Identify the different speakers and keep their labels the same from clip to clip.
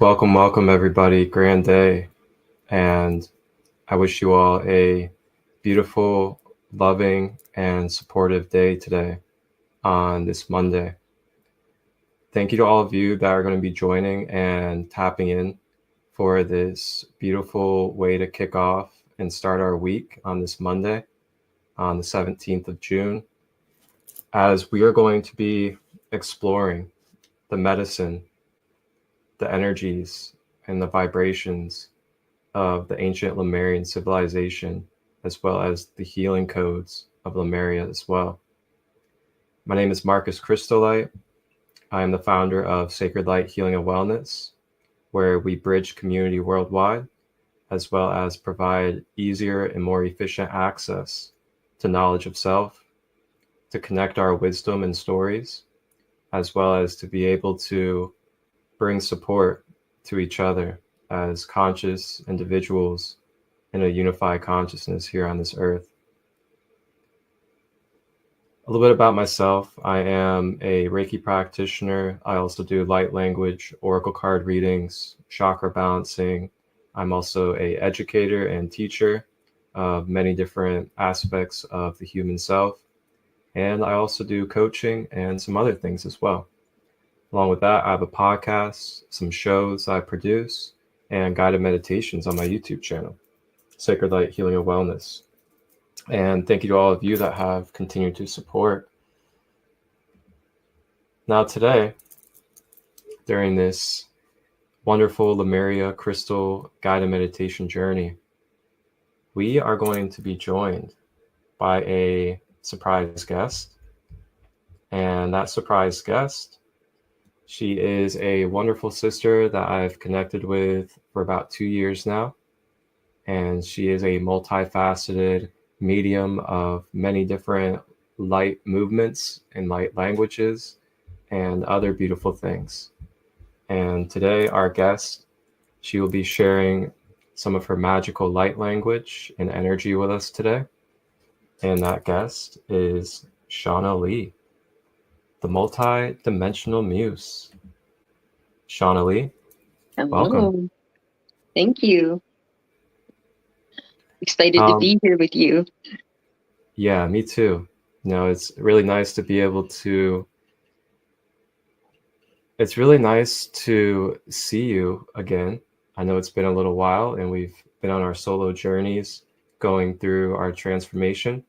Speaker 1: Welcome, everybody. Grand day. And I wish you all a beautiful, loving, and supportive day today on this Monday. Thank you to all of you that are going to be joining and tapping in for this beautiful way to kick off and start our week on this Monday, on the 17th of June, as we are going to be exploring the medicine, the energies, and the vibrations of the ancient Lemurian civilization, as well as the healing codes of Lemuria as well. My name is Marcus Christolight. I am the founder of Sacred Light Healing and Wellness, where we bridge community worldwide, as well as provide easier and more efficient access to knowledge of self, to connect our wisdom and stories, as well as to be able to bring support to each other as conscious individuals in a unified consciousness here on this earth. A little bit about myself. I am a Reiki practitioner. I also do light language, oracle card readings, chakra balancing. I'm also an educator and teacher of many different aspects of the human self. And I also do coaching and some other things as well. Along with that, I have a podcast, some shows I produce, and guided meditations on my YouTube channel, Sacred Light Healing and Wellness. And thank you to all of you that have continued to support. Now today, during this wonderful Lemuria Krystal guided meditation journey, we are going to be joined by a surprise guest. And that surprise guest, she is a wonderful sister that I've connected with for about 2 years now. And she is a multifaceted medium of many different light movements and light languages and other beautiful things. And today, our guest, she will be sharing some of her magical light language and energy with us today. And that guest is Shauna-Lee, the multi-dimensional muse. Shauna-Lee, welcome.
Speaker 2: Hello. Thank you. Excited to be here with you.
Speaker 1: Yeah, me too. It's really nice to be able to, it's really nice to see you again. I know it's been a little while and we've been on our solo journeys going through our transformation.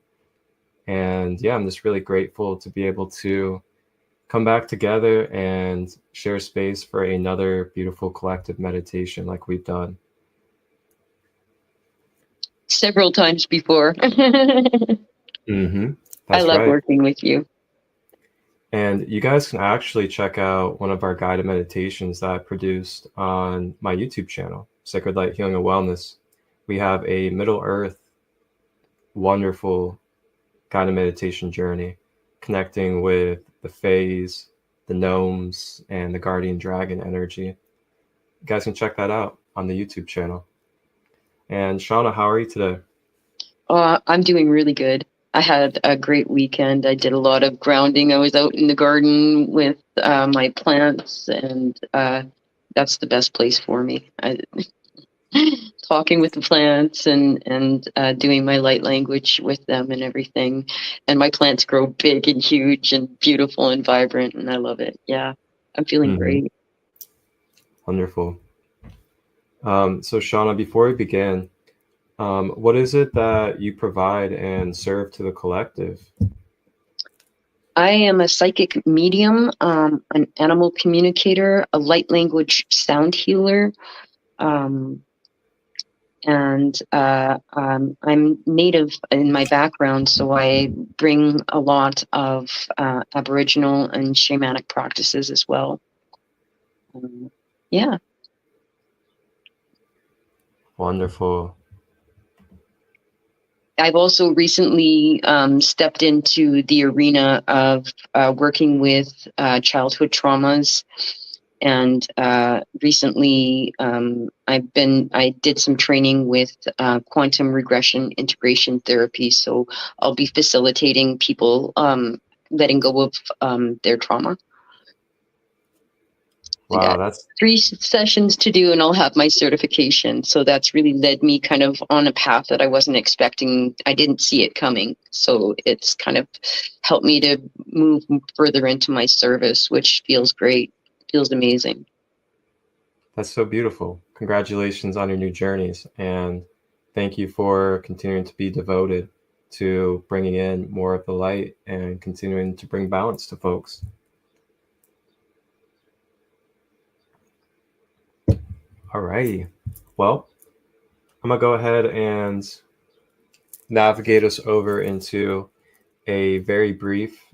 Speaker 1: And yeah, I'm just really grateful to be able to come back together and share space for another beautiful collective meditation like we've done
Speaker 2: several times before.
Speaker 1: Mm-hmm.
Speaker 2: I love working with you.
Speaker 1: And you guys can actually check out one of our guided meditations that I produced on my YouTube channel, Sacred Light Healing and Wellness. We have a Middle Earth wonderful guided meditation journey connecting with the Fays, the Gnomes, and the Guardian Dragon energy. You guys can check that out on the YouTube channel. And Shauna, how are you today?
Speaker 2: I'm doing really good. I had a great weekend. I did a lot of grounding. I was out in the garden with my plants, and that's the best place for me. Talking with the plants and doing my light language with them and everything. And my plants grow big and huge and beautiful and vibrant, and I love it. Yeah, I'm feeling great.
Speaker 1: Wonderful. So Shauna, before we begin, what is it that you provide and serve to the collective?
Speaker 2: I am a psychic medium, an animal communicator, a light language sound healer, and I'm Native in my background, so I bring a lot of Aboriginal and shamanic practices as well. Yeah.
Speaker 1: Wonderful.
Speaker 2: I've also recently stepped into the arena of working with childhood traumas. And recently I did some training with quantum regression integration therapy. So I'll be facilitating people letting go of their trauma. I
Speaker 1: Wow,
Speaker 2: got
Speaker 1: that's
Speaker 2: 3 sessions to do and I'll have my certification. So that's really led me kind of on a path that I wasn't expecting. I didn't see it coming. So it's kind of helped me to move further into my service, which feels great, feels amazing.
Speaker 1: that's so beautiful. Congratulations on your new journeys, and thank you for continuing to be devoted to bringing in more of the light and continuing to bring balance to folks. Alrighty. Well, I'm gonna go ahead and navigate us over into a very brief,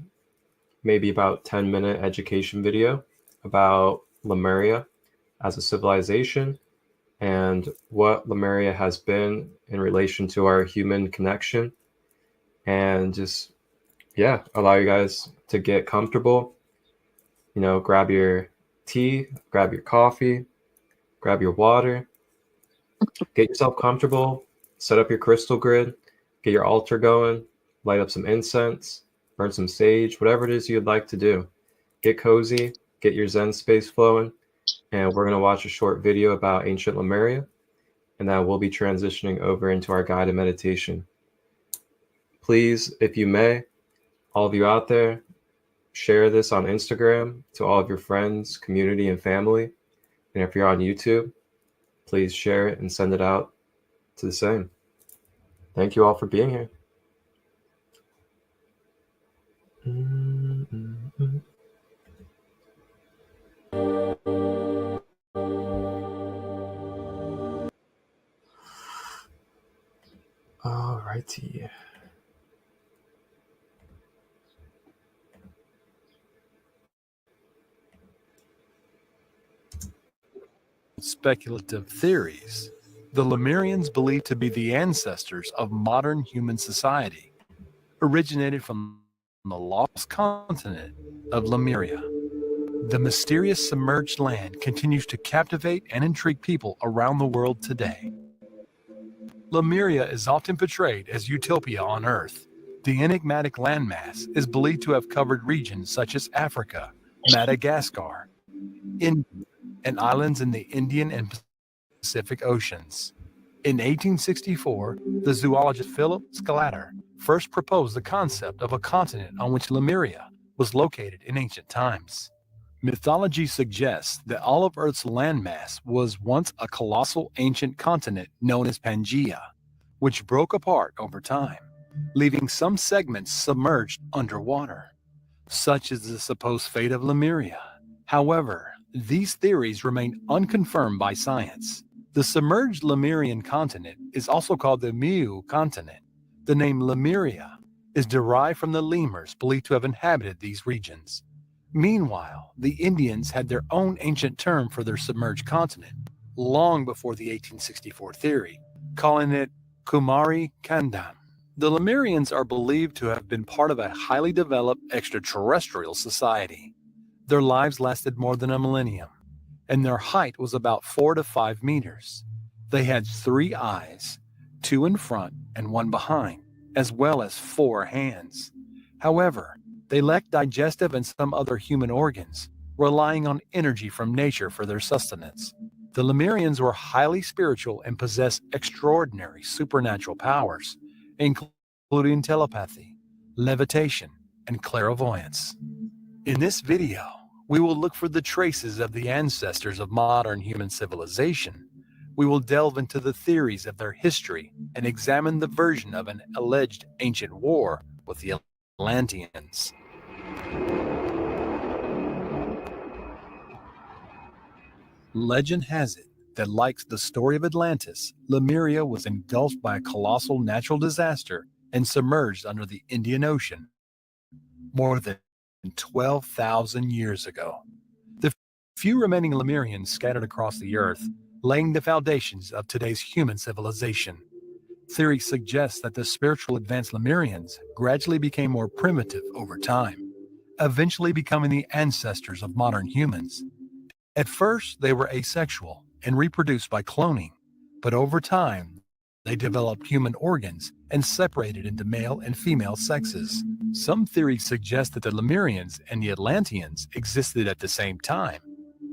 Speaker 1: maybe about 10-minute education video about Lemuria as a civilization and what Lemuria has been in relation to our human connection, and just, yeah, allow you guys to get comfortable. You know, grab your tea, grab your coffee, grab your water, get yourself comfortable, set up your crystal grid, get your altar going, light up some incense, burn some sage, whatever it is you'd like to do. Get cozy, get your Zen space flowing, and we're going to watch a short video about ancient Lemuria, and then we'll be transitioning over into our guided meditation. Please, if you may, all of you out there, share this on Instagram to all of your friends, community, and family. And if you're on YouTube, please share it and send it out to the same. Thank you all for being here. All righty.
Speaker 3: Speculative theories, the Lemurians believed to be the ancestors of modern human society, originated from the lost continent of Lemuria. The mysterious submerged land continues to captivate and intrigue people around the world today. Lemuria is often portrayed as utopia on Earth. The enigmatic landmass is believed to have covered regions such as Africa, Madagascar, India, and islands in the Indian and Pacific Oceans. In 1864, the zoologist Philip Sclater first proposed the concept of a continent on which Lemuria was located in ancient times. Mythology suggests that all of Earth's landmass was once a colossal ancient continent known as Pangaea, which broke apart over time, leaving some segments submerged underwater. Such is the supposed fate of Lemuria. However, these theories remain unconfirmed by science. The submerged Lemurian continent is also called the Mu continent. The name Lemuria is derived from the lemurs believed to have inhabited these regions. Meanwhile, the Indians had their own ancient term for their submerged continent, long before the 1864 theory, calling it Kumari Kandam. The Lemurians are believed to have been part of a highly developed extraterrestrial society. Their lives lasted more than a millennium, and their height was about 4 to 5 meters. They had 3 eyes, 2 in front and 1 behind, as well as 4 hands. However, they lacked digestive and some other human organs, relying on energy from nature for their sustenance. The Lemurians were highly spiritual and possessed extraordinary supernatural powers, including telepathy, levitation, and clairvoyance. In this video, we will look for the traces of the ancestors of modern human civilization. We will delve into the theories of their history and examine the version of an alleged ancient war with the Atlanteans. Legend has it that, like the story of Atlantis, Lemuria was engulfed by a colossal natural disaster and submerged under the Indian Ocean more than 12,000 years ago. The few remaining Lemurians scattered across the earth, laying the foundations of today's human civilization. Theory suggests that the spiritual advanced Lemurians gradually became more primitive over time, eventually becoming the ancestors of modern humans. At first, they were asexual and reproduced by cloning, but over time, they developed human organs and separated into male and female sexes. Some theories suggest that the Lemurians and the Atlanteans existed at the same time,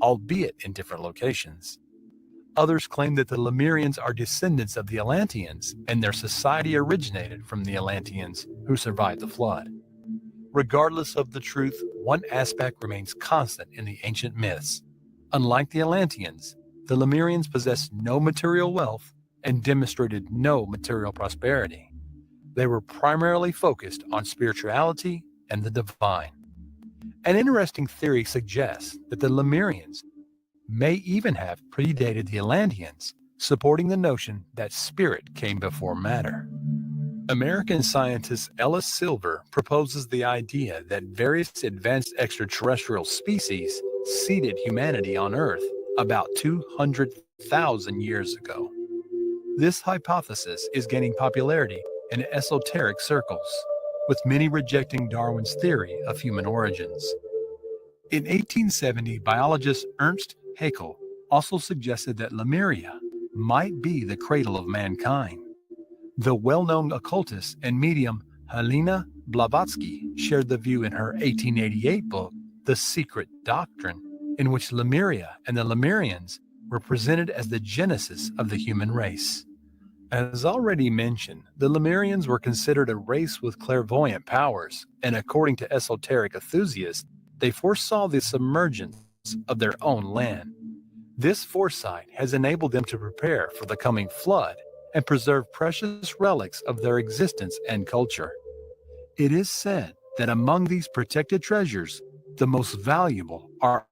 Speaker 3: albeit in different locations. Others claim that the Lemurians are descendants of the Atlanteans, and their society originated from the Atlanteans who survived the flood. Regardless of the truth, one aspect remains constant in the ancient myths. Unlike the Atlanteans, the Lemurians possessed no material wealth and demonstrated no material prosperity. They were primarily focused on spirituality and the divine. An interesting theory suggests that the Lemurians may even have predated the Atlanteans, supporting the notion that spirit came before matter. American scientist Ellis Silver proposes the idea that various advanced extraterrestrial species seeded humanity on Earth about 200,000 years ago. This hypothesis is gaining popularity in esoteric circles, with many rejecting Darwin's theory of human origins. In 1870, biologist Ernst Haeckel also suggested that Lemuria might be the cradle of mankind. The well-known occultist and medium Helena Blavatsky shared the view in her 1888 book, The Secret Doctrine, in which Lemuria and the Lemurians were presented as the genesis of the human race. As already mentioned, the Lemurians were considered a race with clairvoyant powers, and according to esoteric enthusiasts, they foresaw the submergence of their own land. This foresight has enabled them to prepare for the coming flood and preserve precious relics of their existence and culture. It is said that among these protected treasures, the most valuable are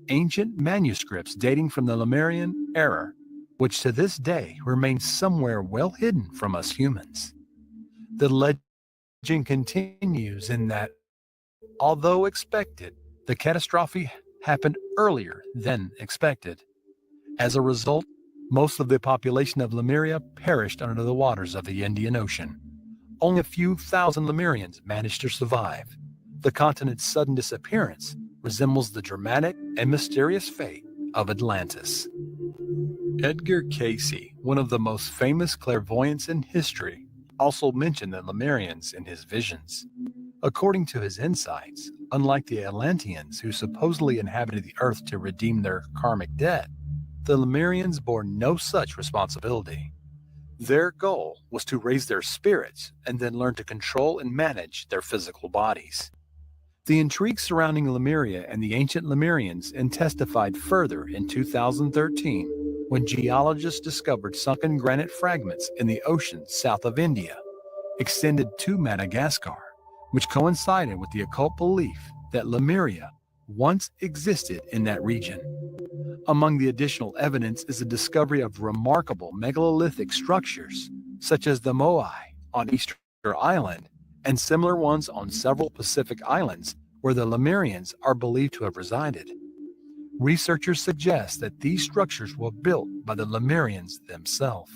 Speaker 3: ancient manuscripts dating from the Lemurian era, which to this day remain somewhere well hidden from us humans. The legend continues in that, although expected, the catastrophe happened earlier than expected. As a result, most of the population of Lemuria perished under the waters of the Indian Ocean. Only a few thousand Lemurians managed to survive. The continent's sudden disappearance resembles the dramatic and mysterious fate of Atlantis. Edgar Cayce, one of the most famous clairvoyants in history, also mentioned the Lemurians in his visions. According to his insights, unlike the Atlanteans who supposedly inhabited the earth to redeem their karmic debt, the Lemurians bore no such responsibility. Their goal was to raise their spirits and then learn to control and manage their physical bodies. The intrigue surrounding Lemuria and the ancient Lemurians intensified further in 2013 when geologists discovered sunken granite fragments in the ocean south of India, extended to Madagascar, which coincided with the occult belief that Lemuria once existed in that region. Among the additional evidence is the discovery of remarkable megalithic structures, such as the Moai on Easter Island and similar ones on several Pacific islands where the Lemurians are believed to have resided. Researchers suggest that these structures were built by the Lemurians themselves.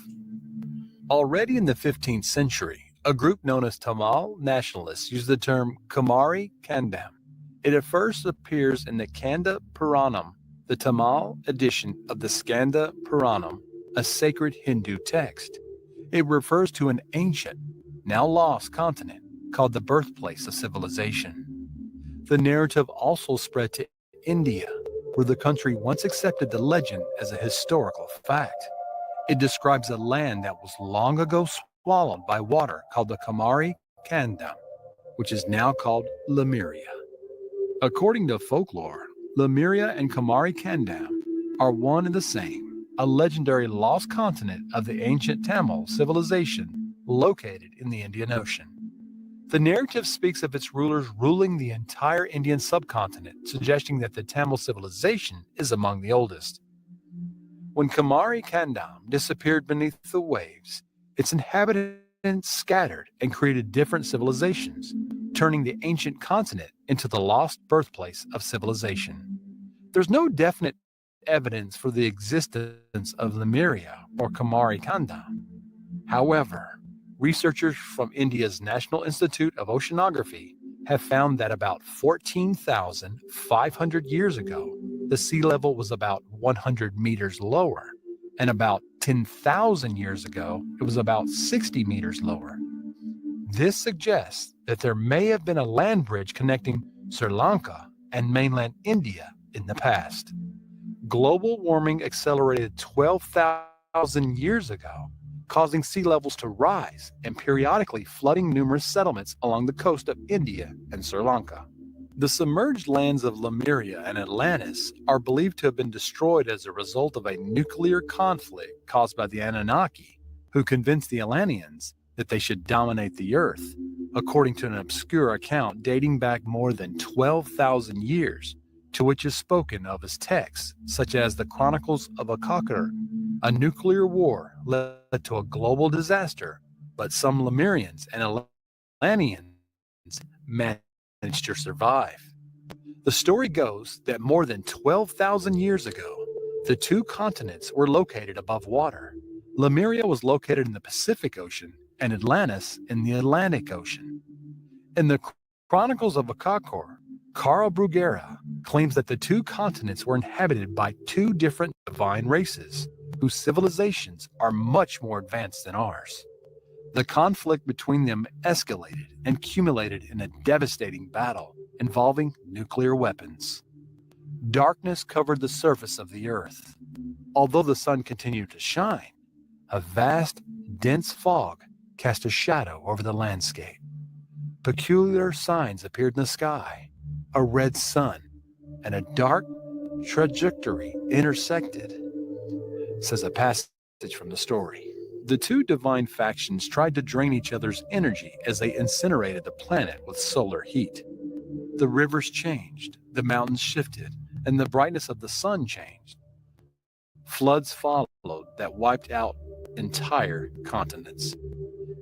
Speaker 3: Already in the 15th century, a group known as Tamil nationalists used the term Kumari Kandam. It at first appears in the Kanda Puranam, the Tamil edition of the Skanda Puranam, a sacred Hindu text. It refers to an ancient, now lost continent called the birthplace of civilization. The narrative also spread to India, where the country once accepted the legend as a historical fact. It describes a land that was long ago swallowed by water called the Kumari Kandam, which is now called Lemuria. According to folklore, Lemuria and Kumari Kandam are one and the same, a legendary lost continent of the ancient Tamil civilization located in the Indian Ocean. The narrative speaks of its rulers ruling the entire Indian subcontinent, suggesting that the Tamil civilization is among the oldest. When Kumari Kandam disappeared beneath the waves, its inhabitants scattered and created different civilizations, turning the ancient continent into the lost birthplace of civilization. There's no definite evidence for the existence of Lemuria or Kumari Kandam. However, researchers from India's National Institute of Oceanography have found that about 14,500 years ago, the sea level was about 100 meters lower, and about 10,000 years ago, it was about 60 meters lower. This suggests that there may have been a land bridge connecting Sri Lanka and mainland India in the past. Global warming accelerated 12,000 years ago, causing sea levels to rise and periodically flooding numerous settlements along the coast of India and Sri Lanka. The submerged lands of Lemuria and Atlantis are believed to have been destroyed as a result of a nuclear conflict caused by the Anunnaki, who convinced the Atlanteans that they should dominate the Earth, according to an obscure account dating back more than 12,000 years, to which is spoken of as texts such as the Chronicles of Akakar. A nuclear war led to a global disaster, but some Lemurians and Atlanteans managed to survive. The story goes that more than 12,000 years ago, the two continents were located above water. Lemuria was located in the Pacific Ocean and Atlantis in the Atlantic Ocean. In the Chronicles of Akakor, Carl Bruguera claims that the two continents were inhabited by two different divine races, whose civilizations are much more advanced than ours. The conflict between them escalated and culminated in a devastating battle involving nuclear weapons. Darkness covered the surface of the earth. Although the sun continued to shine, a vast, dense fog cast a shadow over the landscape. Peculiar signs appeared in the sky. A red sun and a dark trajectory intersected, says a passage from the story. The two divine factions tried to drain each other's energy as they incinerated the planet with solar heat. The rivers changed, the mountains shifted, and the brightness of the sun changed. Floods followed that wiped out entire continents.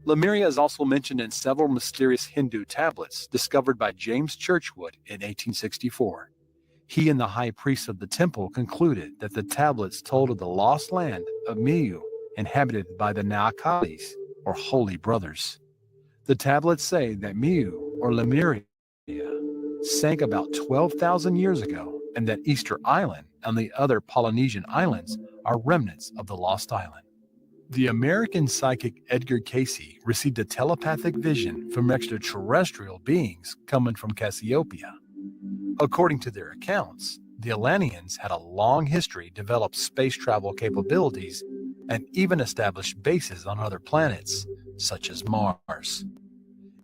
Speaker 3: Lemuria is also mentioned in several mysterious Hindu tablets discovered by James Churchward in 1864. He and the high priest of the temple concluded that the tablets told of the lost land of Miu, inhabited by the Naakalis, or Holy Brothers. The tablets say that Miu, or Lemuria, sank about 12,000 years ago, and that Easter Island and the other Polynesian islands are remnants of the lost island. The American psychic Edgar Cayce received a telepathic vision from extraterrestrial beings coming from Cassiopeia. According to their accounts, the Atlanteans had a long history, developed space travel capabilities, and even established bases on other planets, such as Mars.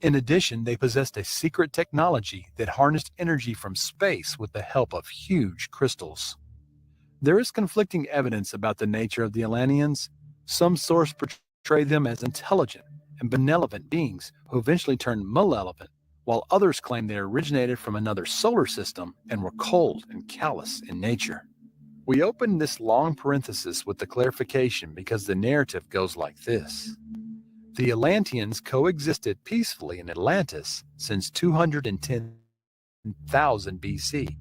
Speaker 3: In addition, they possessed a secret technology that harnessed energy from space with the help of huge crystals. There is conflicting evidence about the nature of the Atlanteans. Some sources portray them as intelligent and benevolent beings who eventually turned malevolent, while others claim they originated from another solar system and were cold and callous in nature. We open this long parenthesis with the clarification because the narrative goes like this. The Atlanteans coexisted peacefully in Atlantis since 210,000 BC.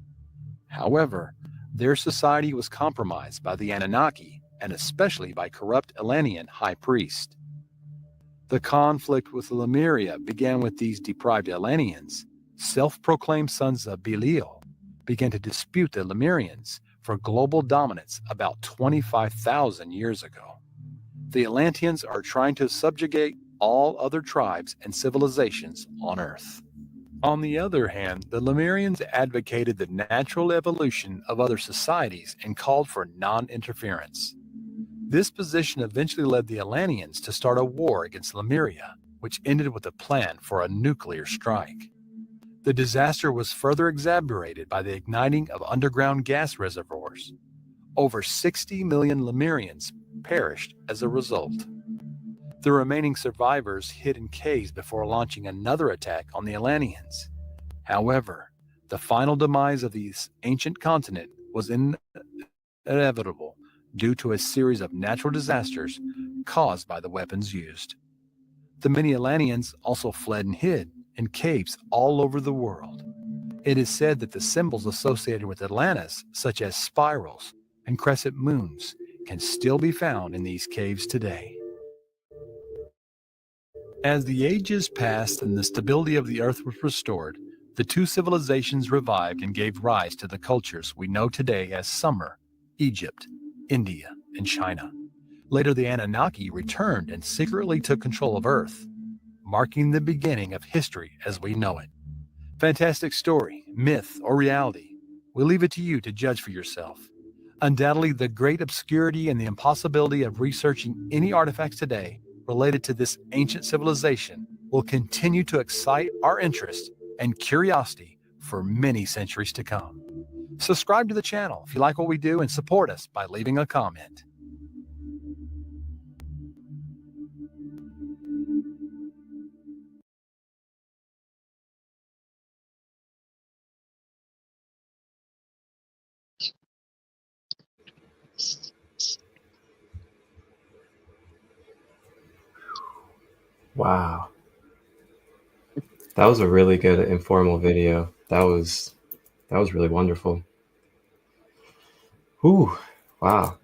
Speaker 3: However, their society was compromised by the Anunnaki, and especially by corrupt Atlantean high priest. The conflict with Lemuria began with these deprived Atlanteans, self-proclaimed sons of Belial, began to dispute the Lemurians for global dominance about 25,000 years ago. The Atlanteans are trying to subjugate all other tribes and civilizations on Earth. On the other hand, the Lemurians advocated the natural evolution of other societies and called for non-interference. This position eventually led the Atlanteans to start a war against Lemuria, which ended with a plan for a nuclear strike. The disaster was further exacerbated by the igniting of underground gas reservoirs. Over 60 million Lemurians perished as a result. The remaining survivors hid in caves before launching another attack on the Atlanteans. However, the final demise of this ancient continent was inevitable due to a series of natural disasters caused by the weapons used. The many Atlanteans also fled and hid in caves all over the world. It is said that the symbols associated with Atlantis, such as spirals and crescent moons, can still be found in these caves today. As the ages passed and the stability of the earth was restored, the two civilizations revived and gave rise to the cultures we know today as Sumer, Egypt, India, and China. Later, the Anunnaki returned and secretly took control of Earth, marking the beginning of history as we know it. Fantastic story, myth, or reality? We'll leave it to you to judge for yourself. Undoubtedly, the great obscurity and the impossibility of researching any artifacts today related to this ancient civilization will continue to excite our interest and curiosity for many centuries to come. Subscribe to the channel if you like what we do and support us by leaving a comment.
Speaker 1: Wow. That was a really good informal video. That was really wonderful. Whew. Wow.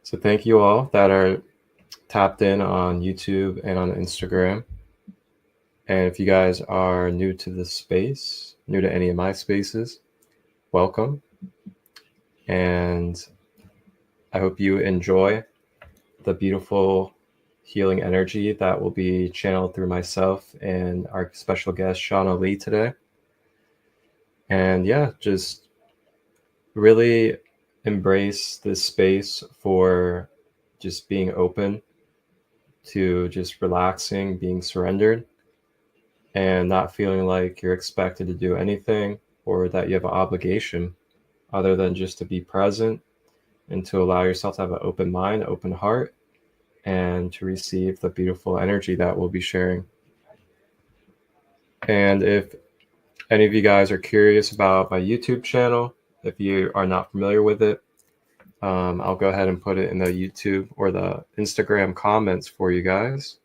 Speaker 1: So thank you all that are tapped in on YouTube and on Instagram. And if you guys are new to this space, new to any of my spaces, welcome. And I hope you enjoy the beautiful healing energy that will be channeled through myself and our special guest, Shauna-Lee, today. And yeah, just really embrace this space for just being open to just relaxing, being surrendered, and not feeling like you're expected to do anything or that you have an obligation other than just to be present and to allow yourself to have an open mind, open heart, and to receive the beautiful energy that we'll be sharing. And if any of you guys are curious about my YouTube channel, if you are not familiar with it, I'll go ahead and put it in the YouTube or the Instagram comments for you guys,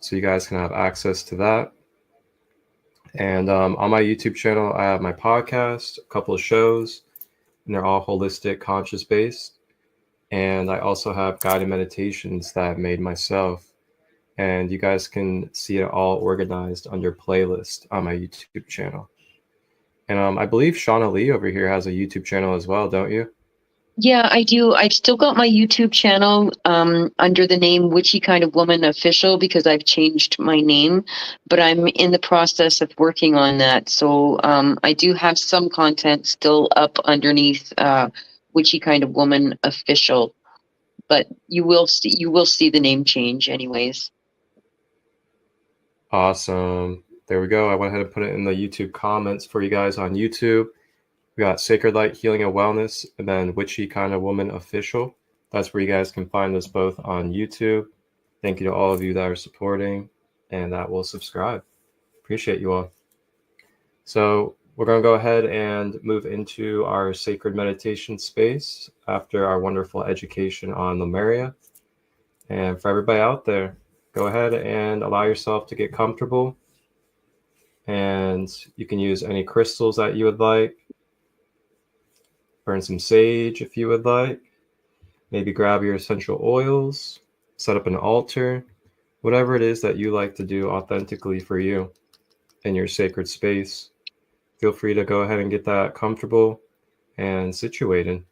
Speaker 1: so you guys can have access to that. And on my YouTube channel, I have my podcast, a couple of shows, and they're all holistic, conscious based. And I also have guided meditations that I've made myself. And you guys can see it all organized under playlist on my YouTube channel. And I believe Shauna-Lee over here has a YouTube channel as well, don't you?
Speaker 2: Yeah, I do. I've still got my YouTube channel under the name Witchy Kind of Woman Official because I've changed my name, but I'm in the process of working on that. So I do have some content still up underneath Witchy Kind of Woman Official, but you will see the name change anyways.
Speaker 1: Awesome. There we go. I went ahead and put it in the YouTube comments for you guys on YouTube. We got Sacred Light Healing and Wellness, and then Witchy Kind of Woman Official. That's where you guys can find us both on YouTube. Thank you to all of you that are supporting and that will subscribe. Appreciate you all. So we're going to go ahead and move into our sacred meditation space after our wonderful education on Lemuria. And for everybody out there, go ahead and allow yourself to get comfortable. And you can use any crystals that you would like. Burn some sage if you would like. Maybe grab your essential oils, set up an altar, whatever it is that you like to do authentically for you in your sacred space. Feel free to go ahead and get that comfortable and situated.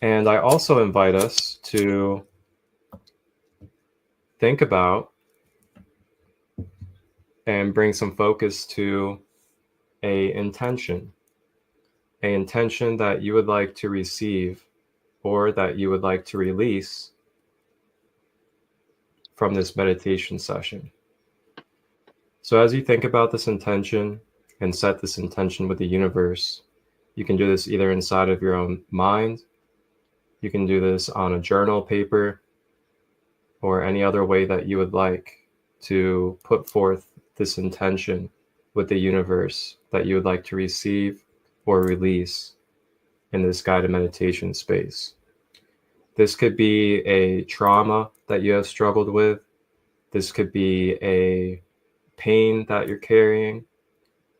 Speaker 1: And I also invite us to think about and bring some focus to an intention that you would like to receive or that you would like to release from this meditation session. So as you think about this intention and set this intention with the universe, you can do this either inside of your own mind, you can do this on a journal paper, or any other way that you would like to put forth this intention with the universe that you would like to receive or release in this guided meditation space. This could be a trauma that you have struggled with. This could be a pain that you're carrying.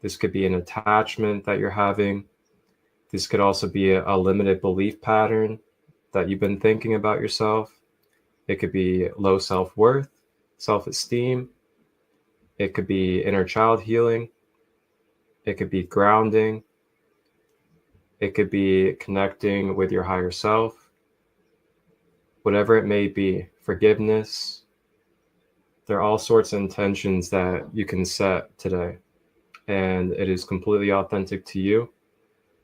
Speaker 1: This could be an attachment that you're having. This could also be a limited belief pattern that you've been thinking about yourself. It could be low self-worth, self-esteem. It could be inner child healing. It could be grounding. It could be connecting with your higher self. Whatever it may be, forgiveness. There are all sorts of intentions that you can set today. and it is completely authentic to you,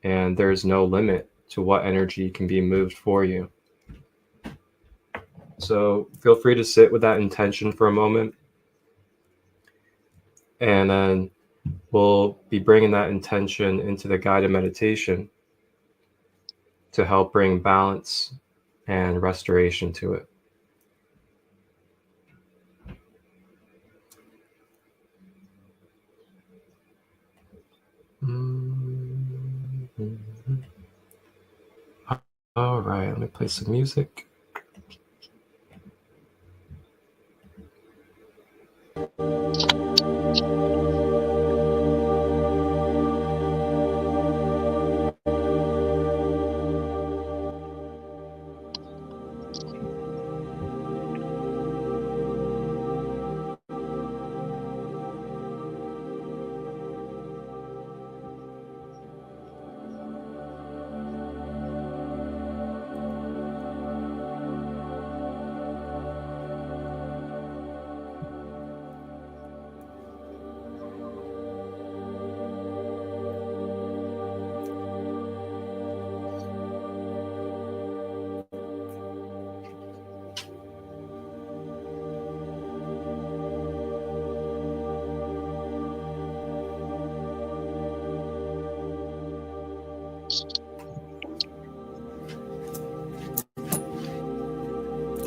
Speaker 1: and there's no limit to what energy can be moved for you. So feel free to sit with that intention for a moment, and then we'll be bringing that intention into the guided meditation to help bring balance and restoration to it. All right, let me play some music.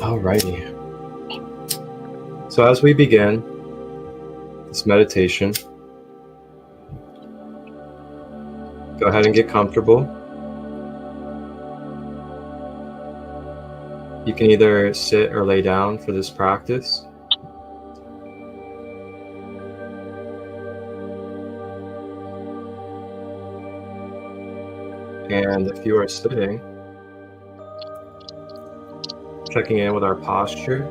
Speaker 1: Alrighty. So as we begin this meditation, go ahead and get comfortable. You can either sit or lay down for this practice. And if you are sitting, checking in with our posture,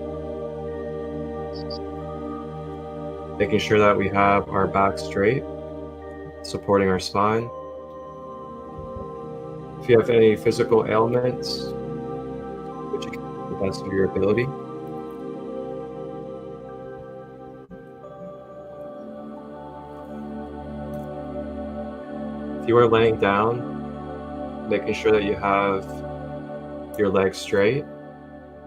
Speaker 1: making sure that we have our back straight, supporting our spine. If you have any physical ailments, which you can do to the best of your ability. If you are laying down, making sure that you have your legs straight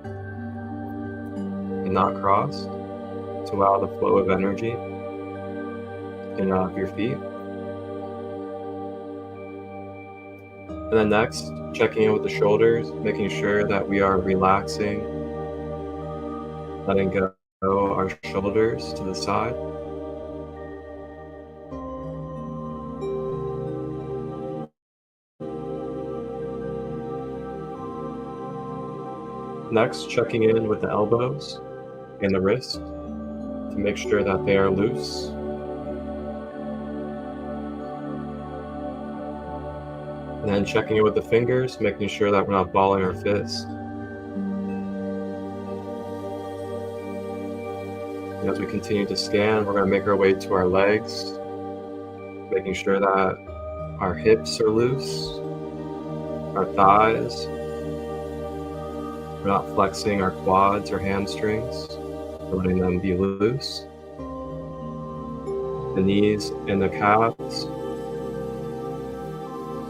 Speaker 1: and not crossed to allow the flow of energy in and out of your feet. And then next, checking in with the shoulders, making sure that we are relaxing, letting go our shoulders to the side. Next, checking in with the elbows and the wrists to make sure that they are loose. And then checking in with the fingers, making sure that we're not balling our fists. And as we continue to scan, we're going to make our way to our legs, making sure that our hips are loose, our thighs. We're not flexing our quads or hamstrings, we're letting them be loose. The knees and the calves.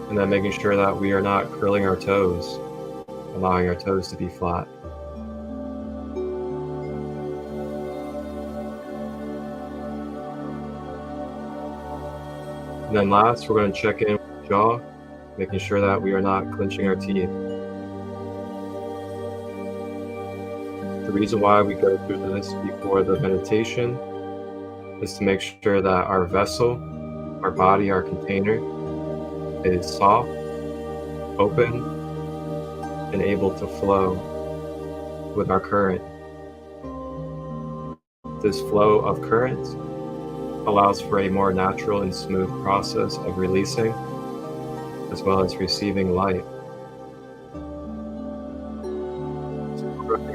Speaker 1: And then making sure that we are not curling our toes, allowing our toes to be flat. And then last, we're going to check in with the jaw, making sure that we are not clenching our teeth. The reason why we go through this before the meditation is to make sure that our vessel, our body, our container is soft, open, and able to flow with our current. This flow of current allows for a more natural and smooth process of releasing, as well as receiving light.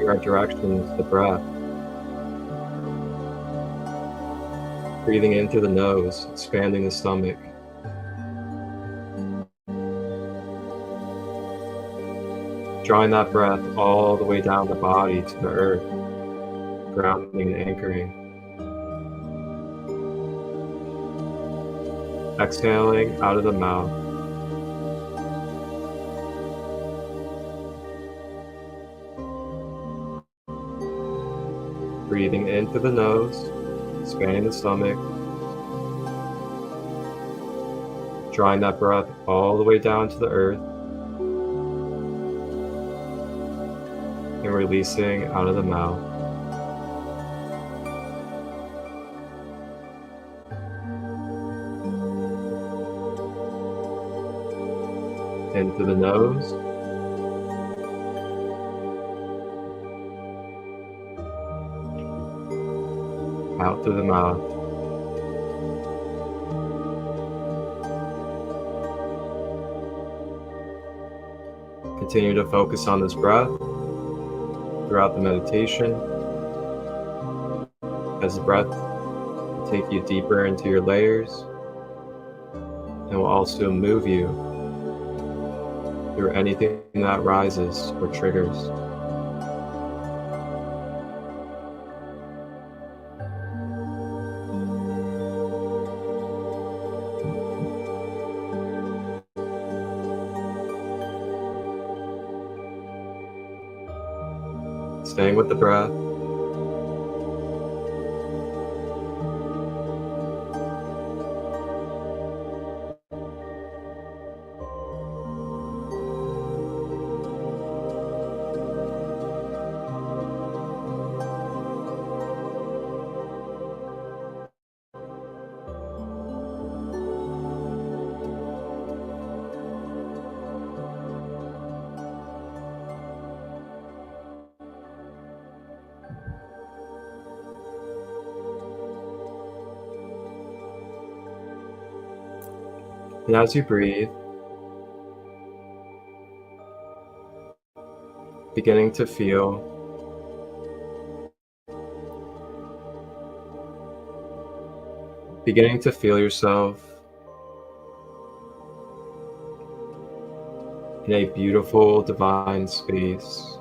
Speaker 1: Our direction is the breath. Breathing in through the nose, expanding the stomach. Drawing that breath all the way down the body to the earth, grounding and anchoring. exhaling out of the mouth. Breathing in through the nose, expanding the stomach, drawing that breath all the way down to the earth, and releasing out of the mouth. In through the nose, out through the mouth. Continue to focus on this breath throughout the meditation, as the breath will take you deeper into your layers and will also move you through anything that rises or triggers. Staying with the breath. And as you breathe, beginning to feel yourself in a beautiful divine space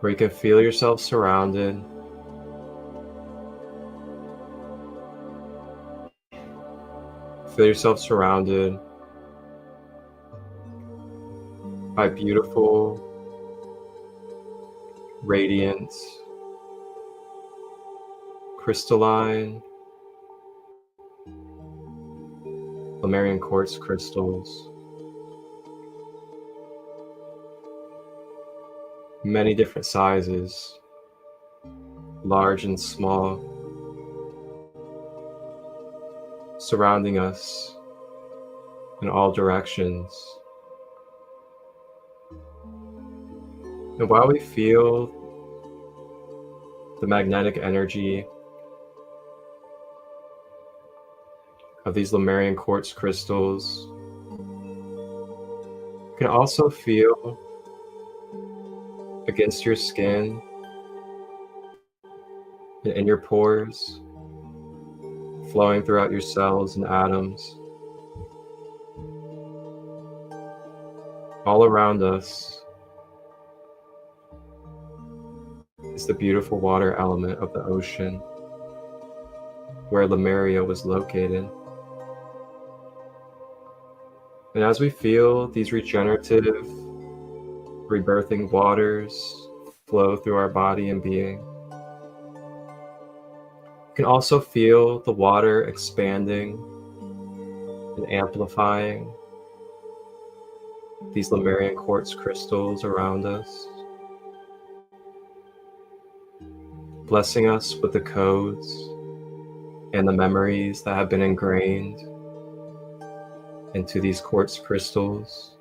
Speaker 1: where you can feel yourself surrounded by beautiful, radiant, crystalline, Lemurian quartz crystals. Many different sizes, large and small, surrounding us in all directions. And while we feel the magnetic energy of these Lemurian quartz crystals, you can also feel against your skin and in your pores, flowing throughout your cells and atoms. All around us is the beautiful water element of the ocean, where Lemuria was located. And as we feel these regenerative, rebirthing waters flow through our body and being, you can also feel the water expanding and amplifying these Lemurian quartz crystals around us, blessing us with the codes and the memories that have been ingrained into these quartz crystals.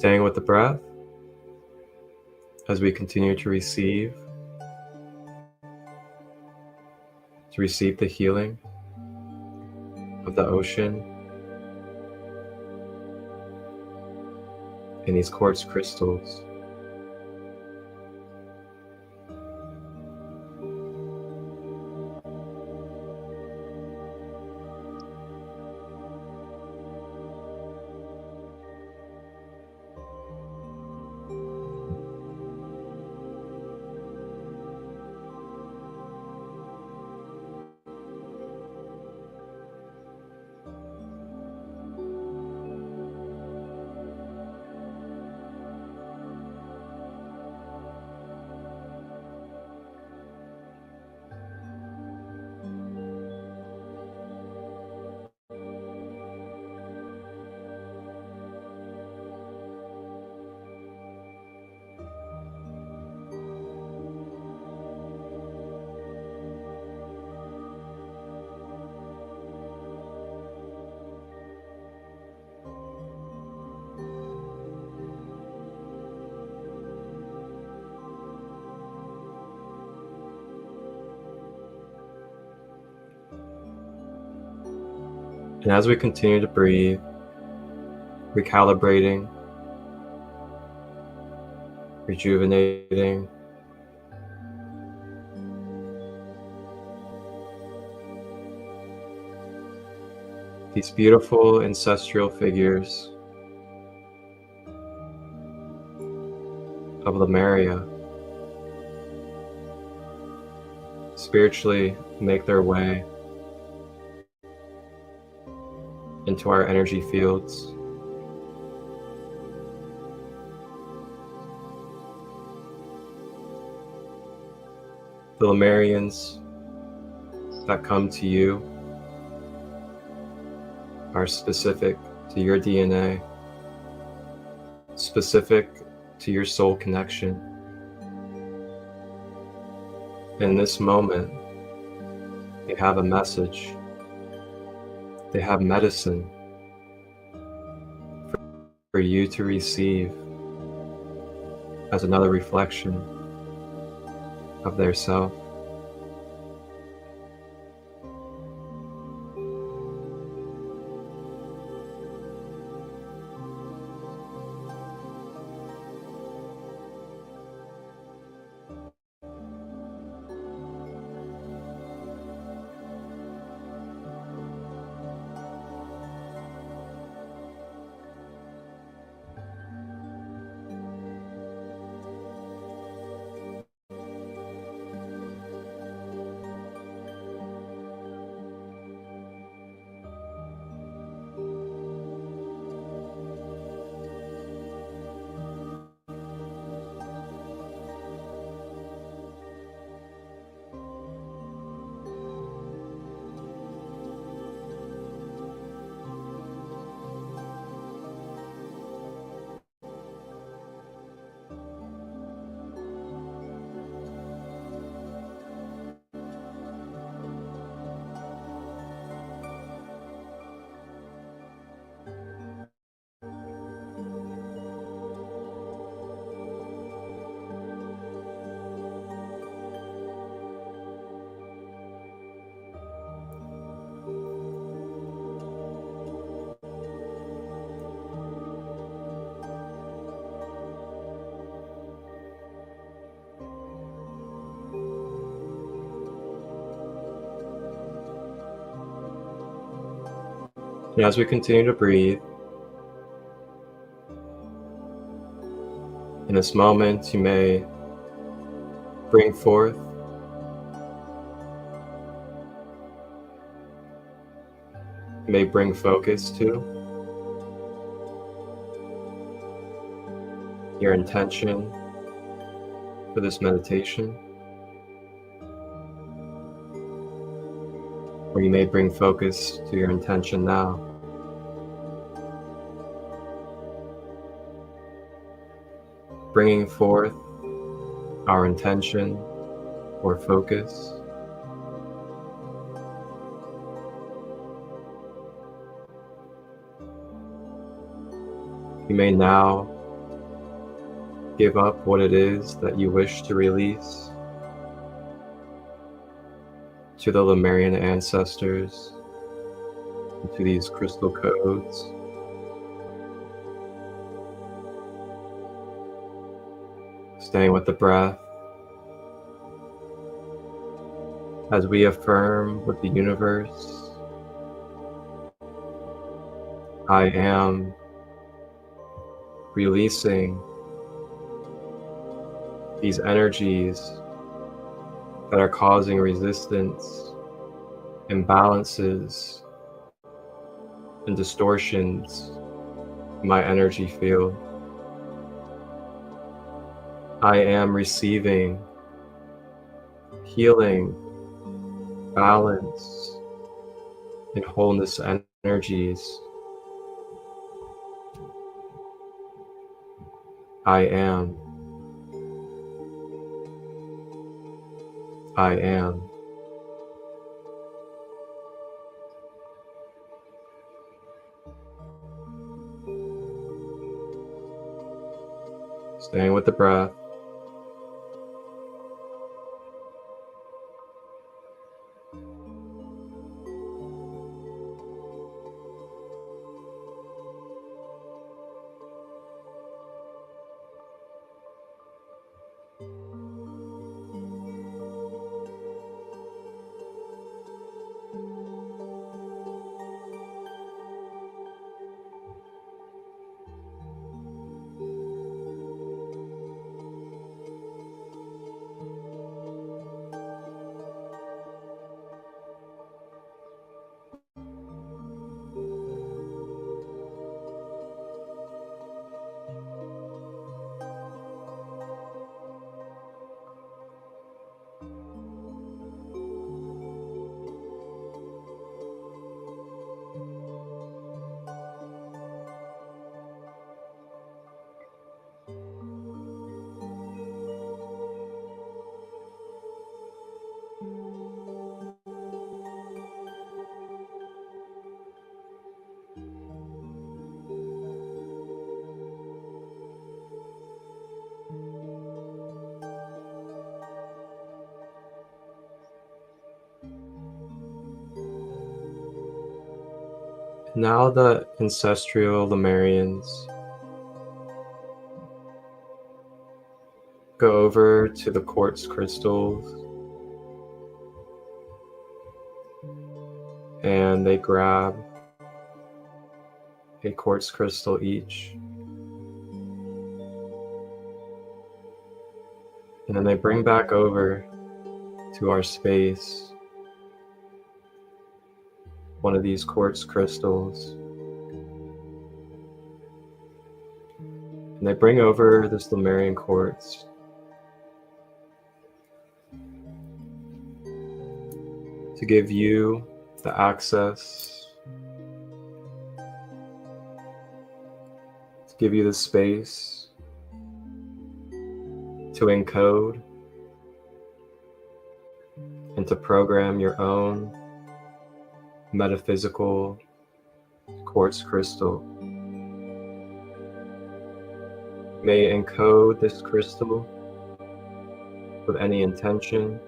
Speaker 1: Staying with the breath as we continue to receive the healing of the ocean and these quartz crystals. And as we continue to breathe, recalibrating, rejuvenating, these beautiful ancestral figures of Lemuria spiritually make their way into our energy fields. The Lemurians that come to you are specific to your DNA, specific to your soul connection. In this moment, they have a message. They have medicine for you to receive as another reflection of their self. And as we continue to breathe, in this moment you may bring forth focus to your intention for this meditation, or you may bring focus to your intention now. Bringing forth our intention or focus. You may now give up what it is that you wish to release to the Lemurian ancestors, to these crystal codes. Staying with the breath as we affirm with the universe, I am releasing these energies that are causing resistance, imbalances, and distortions in my energy field. I am receiving healing, balance, and wholeness energies. I am. I am. Staying with the breath. Now the ancestral Lemurians go over to the quartz crystals and they grab a quartz crystal each. And then they bring back over to our space one of these quartz crystals. And they bring over this Lemurian quartz. To give you the access, to give you the space to encode and to program your own metaphysical quartz crystal. You may encode this crystal with any intention,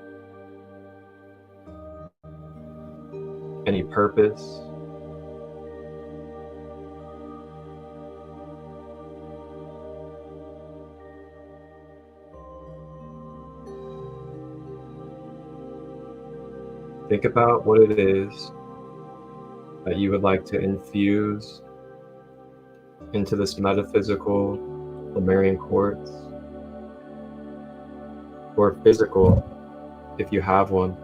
Speaker 1: any purpose. Think about what it is that you would like to infuse into this metaphysical Lemurian quartz, or physical if you have one.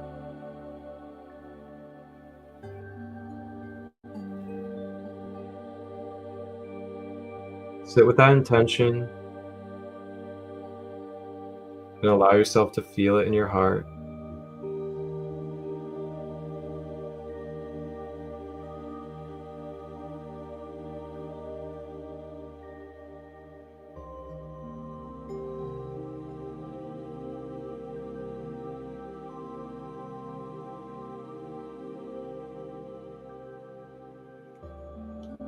Speaker 1: Sit with that intention and allow yourself to feel it in your heart.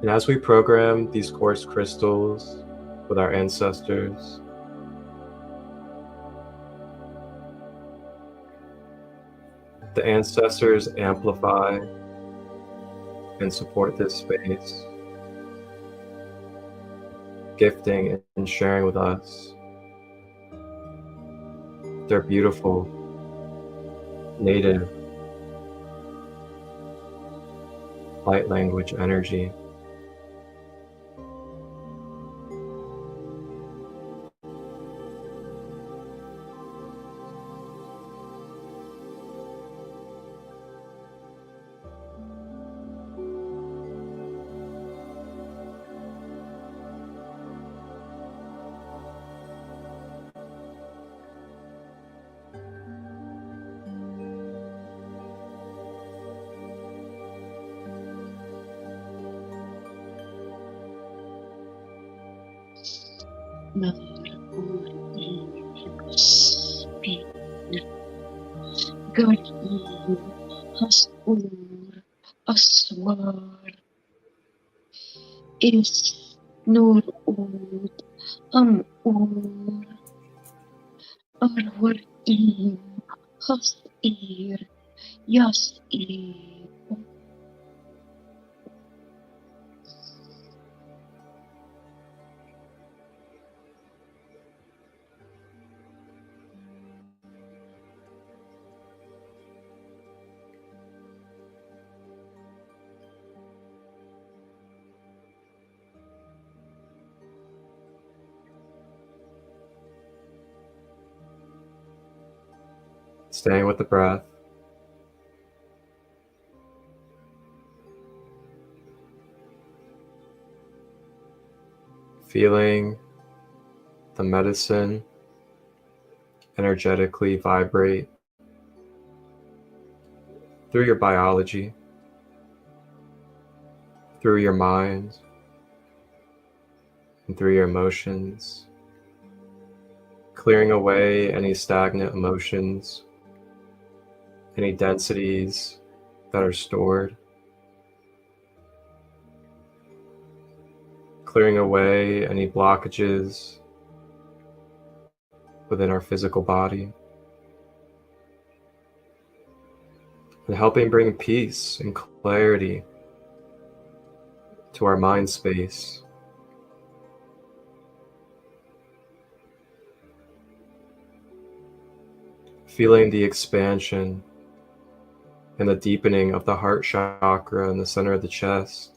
Speaker 1: And as we program these quartz crystals with our ancestors, The ancestors amplify and support this space, gifting and sharing with us their beautiful native light language energy.
Speaker 2: Aswar is nur ud ur arwar hasir yasir.
Speaker 1: Staying with the breath. Feeling the medicine energetically vibrate through your biology, through your mind, and through your emotions, clearing away any stagnant emotions, any densities that are stored, clearing away any blockages within our physical body, and helping bring peace and clarity to our mind space. Feeling the expansion and the deepening of the heart chakra in the center of the chest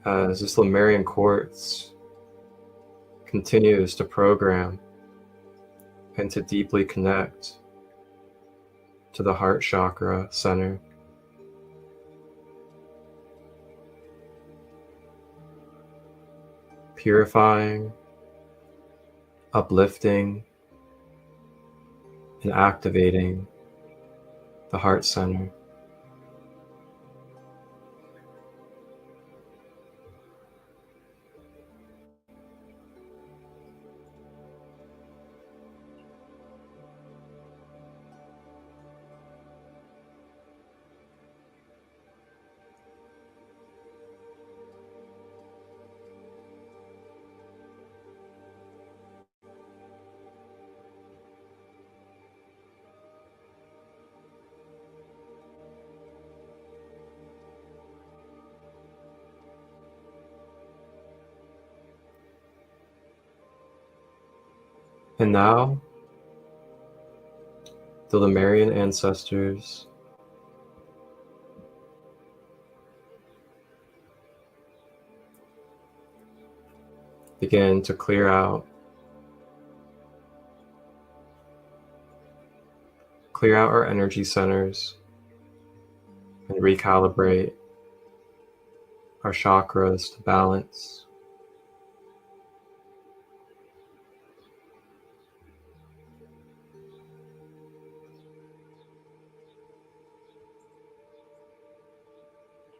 Speaker 1: as this Lemurian quartz continues to program and to deeply connect to the heart chakra center. Purifying, uplifting, and activating the heart center. And now, the Lemurian ancestors begin to clear out our energy centers and recalibrate our chakras to balance.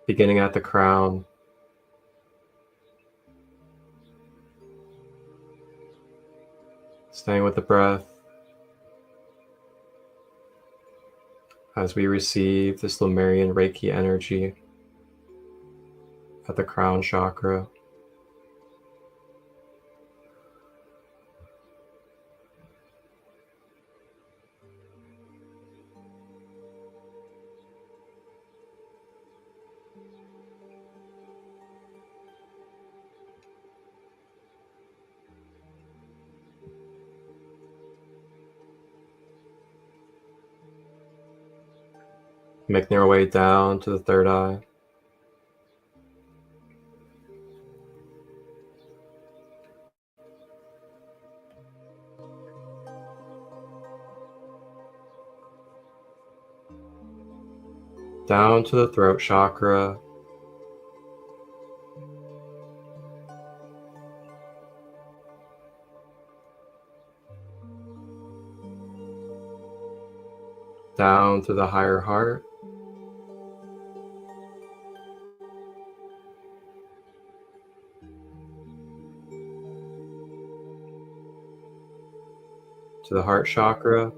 Speaker 1: Beginning at the crown, staying with the breath as we receive this Lemurian Reiki energy at the crown chakra. Making our way down to the third eye. Down to the throat chakra. Down to the higher heart. To the heart chakra.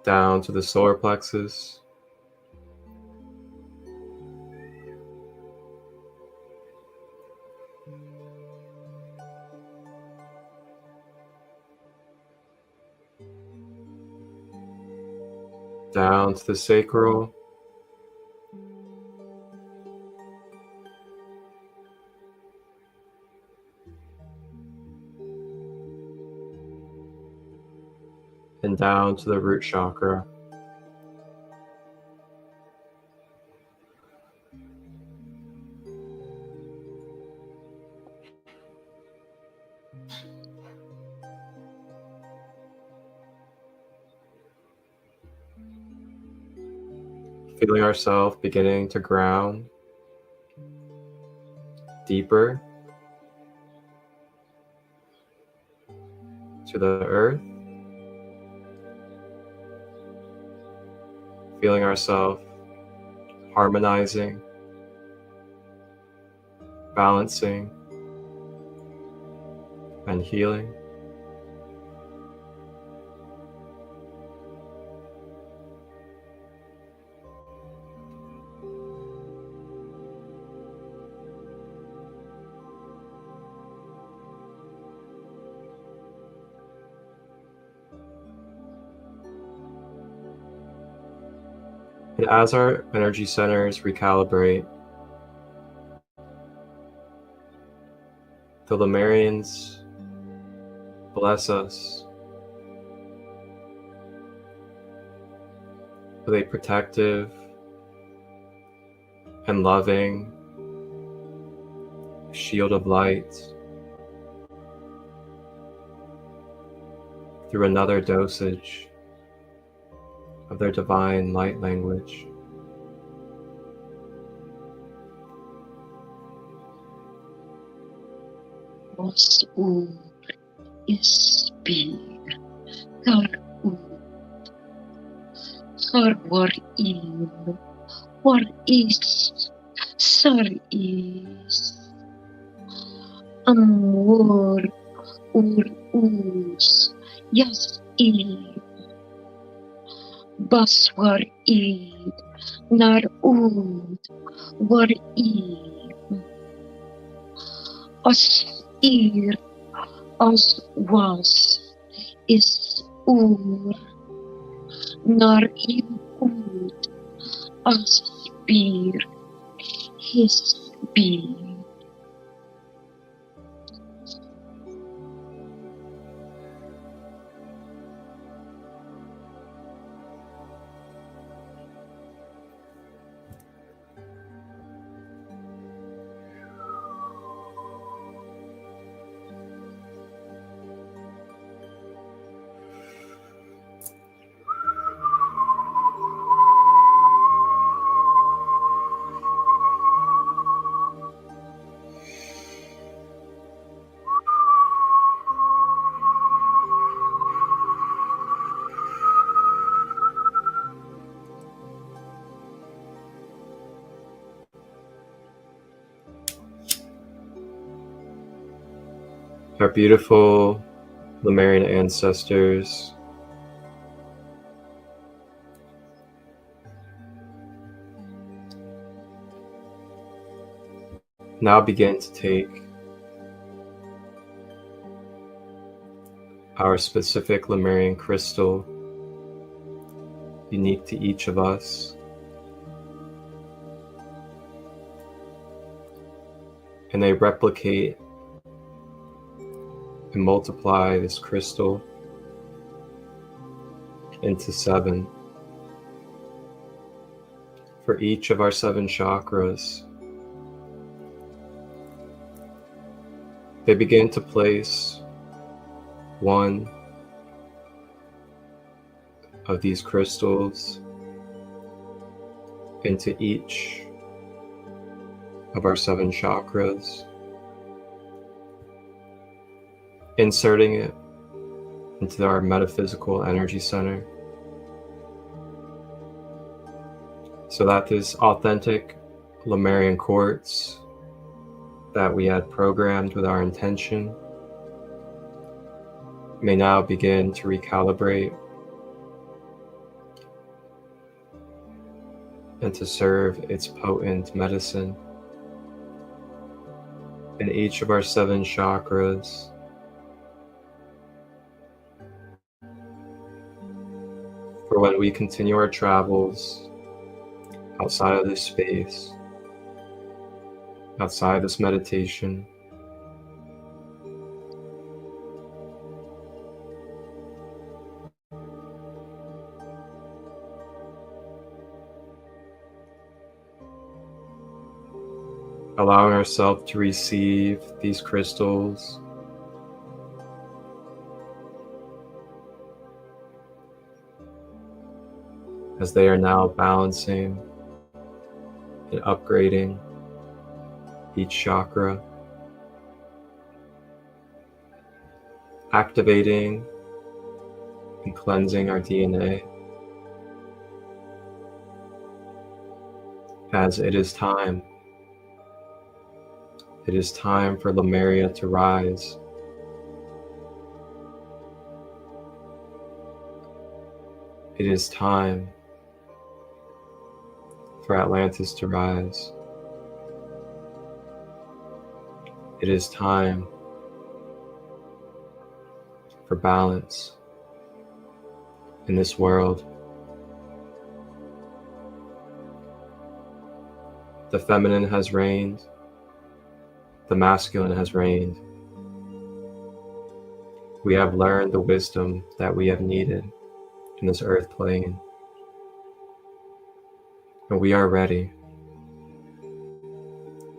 Speaker 1: Down to the solar plexus. Down to the sacral. And down to the root chakra. Feeling ourselves beginning to ground deeper to the earth. Feeling ourselves harmonizing, balancing, and healing. And as our energy centers recalibrate, the Lemurians bless us with a protective and loving shield of light through another dosage of their divine light language.
Speaker 2: Osur ispir karut harwar in war is sar is amor us yas id baswar id nar ud war id as as was is nar in ud aspir his be.
Speaker 1: Our beautiful Lemurian ancestors now begin to take our specific Lemurian crystal, unique to each of us, and they replicate and multiply this crystal into 7 for each of our 7 chakras. They begin to place one of these crystals into each of our 7 chakras, inserting it into our metaphysical energy center, so that this authentic Lemurian quartz that we had programmed with our intention may now begin to recalibrate and to serve its potent medicine in each of our 7 chakras. For when we continue our travels outside of this space, outside this meditation, allowing ourselves to receive these crystals as they are now balancing and upgrading each chakra, activating and cleansing our DNA, as it is time. It is time for Lemuria to rise. It is time for Atlantis to rise. It is time for balance in this world. The feminine has reigned. The masculine has reigned. We have learned the wisdom that we have needed in this earth plane. And we are ready.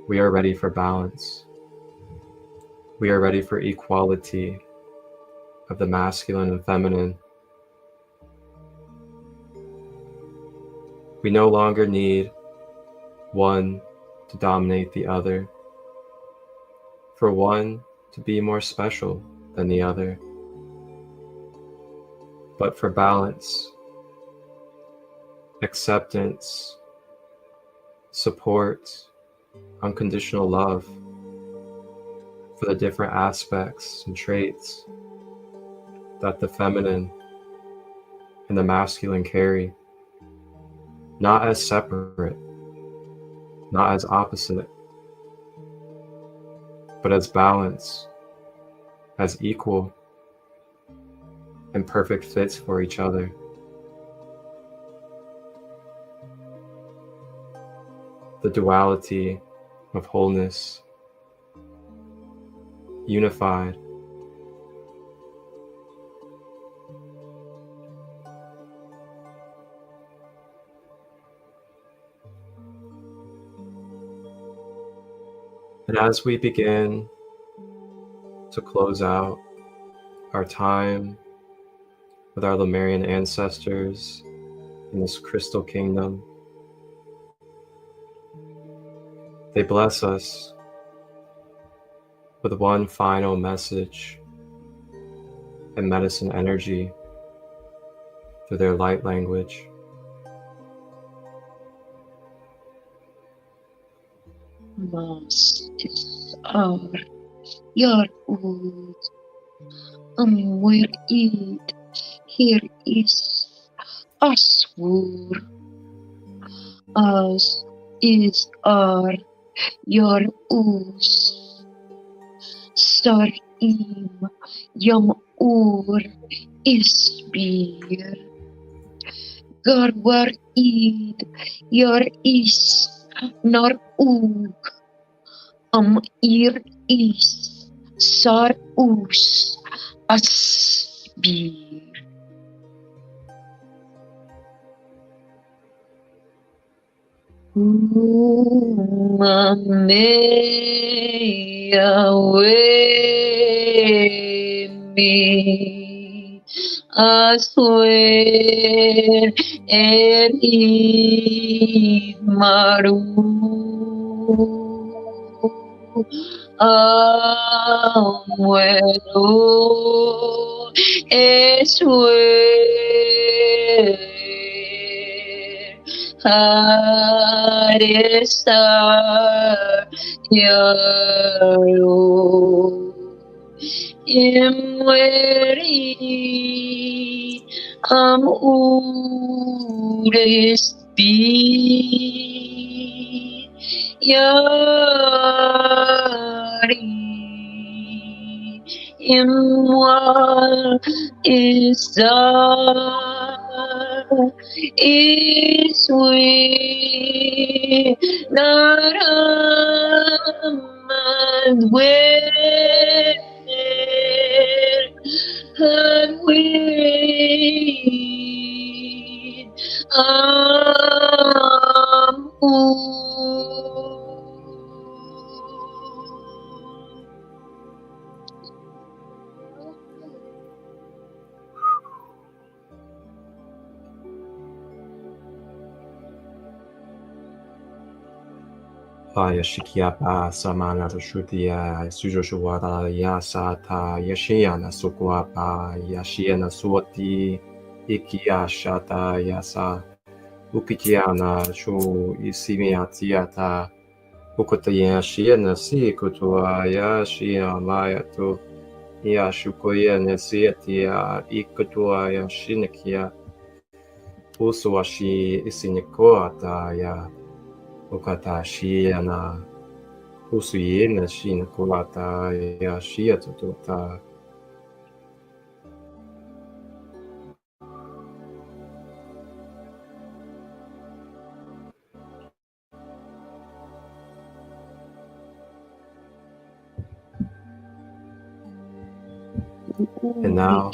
Speaker 1: We are ready for balance. We are ready for equality of the masculine and feminine. We no longer need one to dominate the other, for one to be more special than the other, but for balance, acceptance, support, unconditional love for the different aspects and traits that the feminine and the masculine carry, not as separate, not as opposite, but as balance, as equal and perfect fits for each other. The duality of wholeness, unified. And as we begin to close out our time with our Lemurian ancestors in this crystal kingdom, they bless us with one final message and medicine energy through their light language.
Speaker 2: Masters are your old, where it here is Aswur, as is are your us, Star im Yam Ur Isbir, Garwar id your is nor ug Ir is sar us asbir. Mame away me aswer erid maru amuero eswer Haresa Yaro Imweri Urespi Yari Imwa Isar Iswi Naramad Where had we
Speaker 1: Yashikiapa Samana Shutia Sujoshuada Yasata Yashiana Sukuapa Yashiana Suati Ikia Shata Yasa Ukikiana Shu Isimiatiata Ukutaya Shiana Sikutua Yashia Mayatu Yashukoya Nesiatia Ikutua Yashinikia Usuashi Isinikoata Ya Ukata Shiana Usuyena Shin Kulata Yashia Tututa. And now,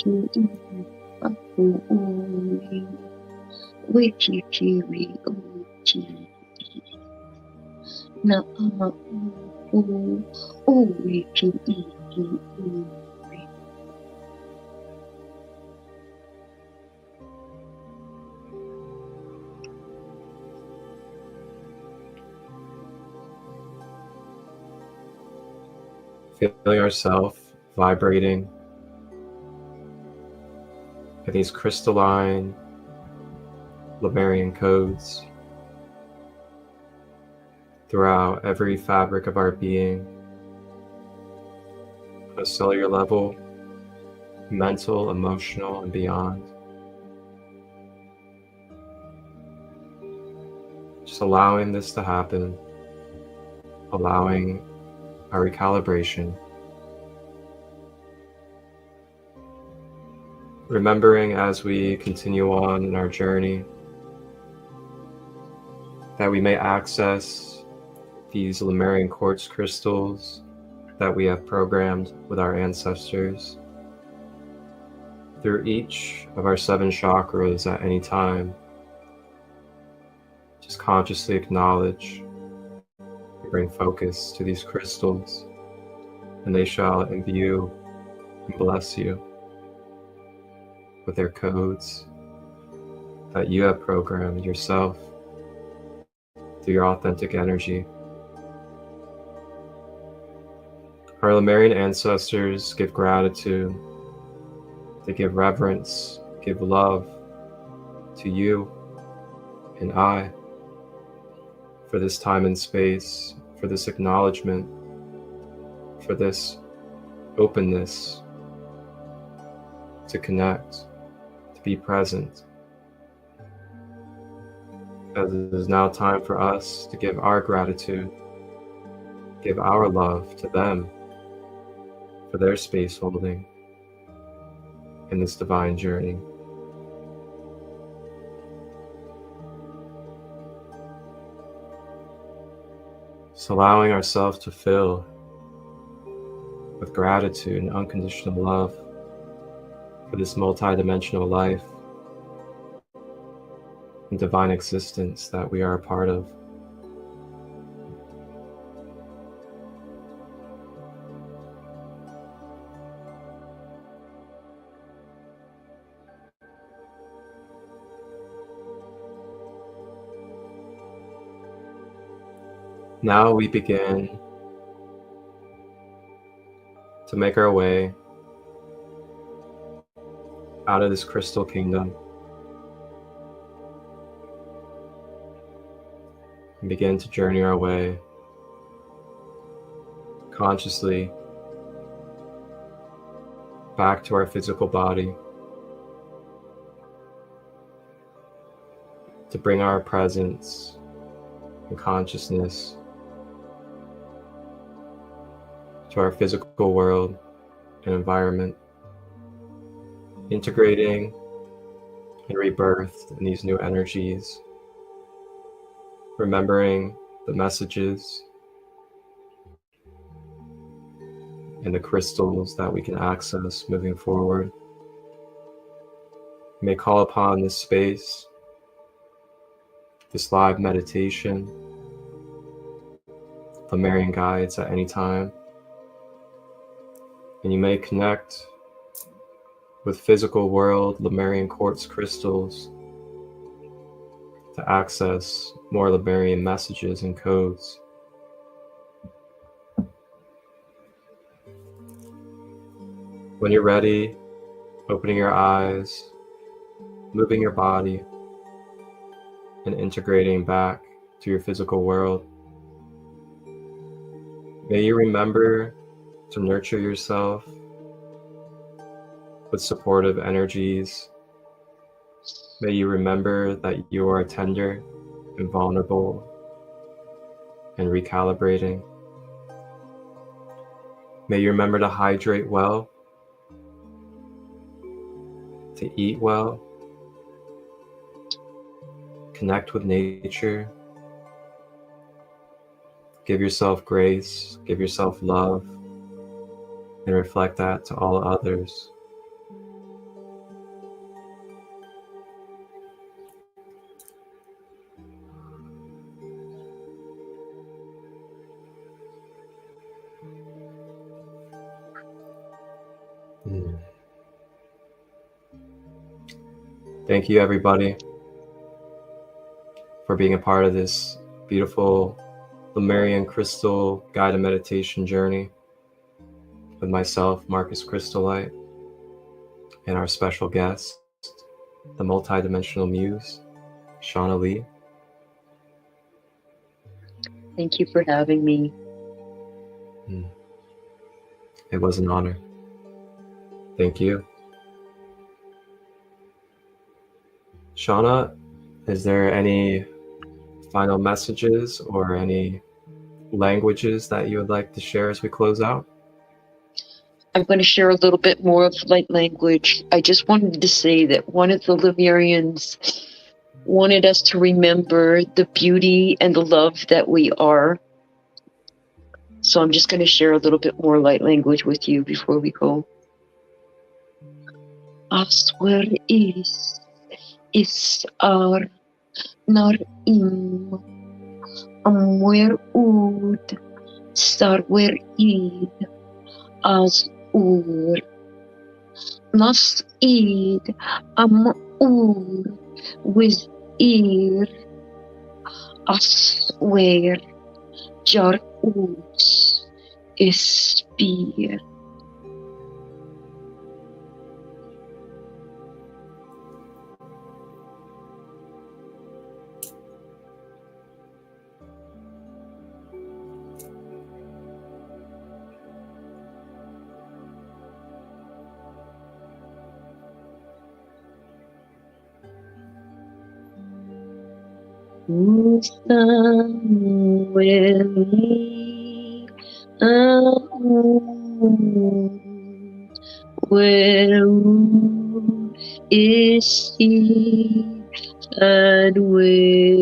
Speaker 1: feeling ourselves vibrating at these crystalline Lemurian codes throughout every fabric of our being, on a cellular level, mental, emotional, and beyond. Just allowing this to happen, allowing our recalibration, remembering as we continue on in our journey that we may access these Lemurian quartz crystals that we have programmed with our ancestors through each of our 7 chakras at any time. Just consciously acknowledge, bring focus to these crystals, and they shall imbue and bless you with their codes that you have programmed yourself through your authentic energy. Our Lemurian ancestors give gratitude, they give reverence, give love to you and I for this time and space, for this acknowledgement, for this openness to connect, to be present. As it is now time for us to give our gratitude, give our love to them for their space holding in this divine journey. Just allowing ourselves to fill with gratitude and unconditional love for this multidimensional life and divine existence that we are a part of. Now we begin to make our way out of this crystal kingdom and begin to journey our way consciously back to our physical body, to bring our presence and consciousness to our physical world and environment, integrating and rebirthed in these new energies, remembering the messages and the crystals that we can access moving forward. We may call upon this space, this live meditation, Lemurian guides at any time. And you may connect with physical world Lemurian quartz crystals to access more Lemurian messages and codes. When you're ready, opening your eyes, moving your body, and integrating back to your physical world. May you remember to nurture yourself with supportive energies. May you remember that you are tender and vulnerable and recalibrating. May you remember to hydrate well, to eat well, connect with nature, give yourself grace, give yourself love, and reflect that to all others. Thank you, everybody, for being a part of this beautiful Lemuria Krystal guided meditation journey with myself, Marcus Christolight, and our special guest, the multidimensional muse, Shauna-Lee.
Speaker 2: Thank you for having me.
Speaker 1: It was an honor. Thank you. Shauna, is there any final messages or any languages that you would like to share as we close out?
Speaker 2: I'm going to share a little bit more of light language. I just wanted to say that one of the Lemurians wanted us to remember the beauty and the love that we are. So I'm just going to share a little bit more light language with you before we go. Aswer is ar nar im amwer ud starwer id as ur nas id am ur with ear aswer jar us spear. Where is he and where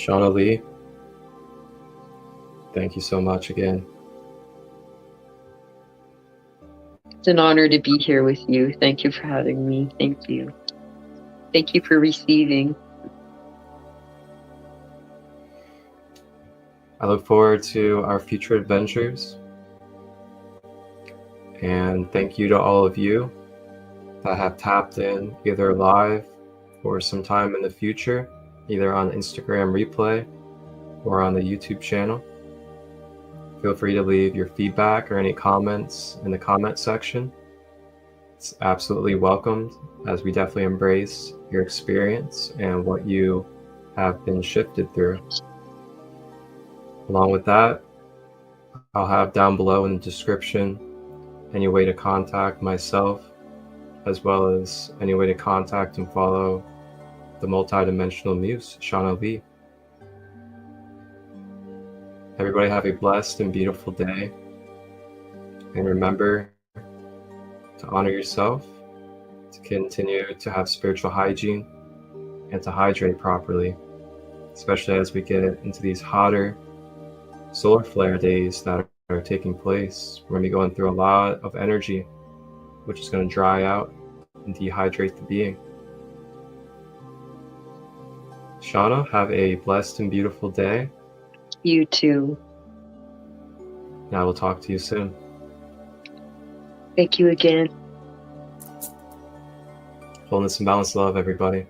Speaker 1: Shauna-Lee, thank you so much again.
Speaker 2: It's an honor to be here with you. Thank you for having me. Thank you. Thank you for receiving.
Speaker 1: I look forward to our future adventures. And thank you to all of you that have tapped in either live or sometime in the future, either on Instagram replay or on the YouTube channel. Feel free to leave your feedback or any comments in the comment section. It's absolutely welcomed, as we definitely embrace your experience and what you have been shifted through. Along with that, I'll have down below in the description any way to contact myself, as well as any way to contact and follow the multidimensional muse, Shauna-Lee. Everybody have a blessed and beautiful day. And remember to honor yourself, to continue to have spiritual hygiene, and to hydrate properly, especially as we get into these hotter solar flare days that are taking place. We're going to be going through a lot of energy, which is going to dry out and dehydrate the being. Shauna, have a blessed and beautiful day.
Speaker 2: You too.
Speaker 1: And I will talk to you soon.
Speaker 2: Thank you again.
Speaker 1: Wholeness and balance, love, everybody.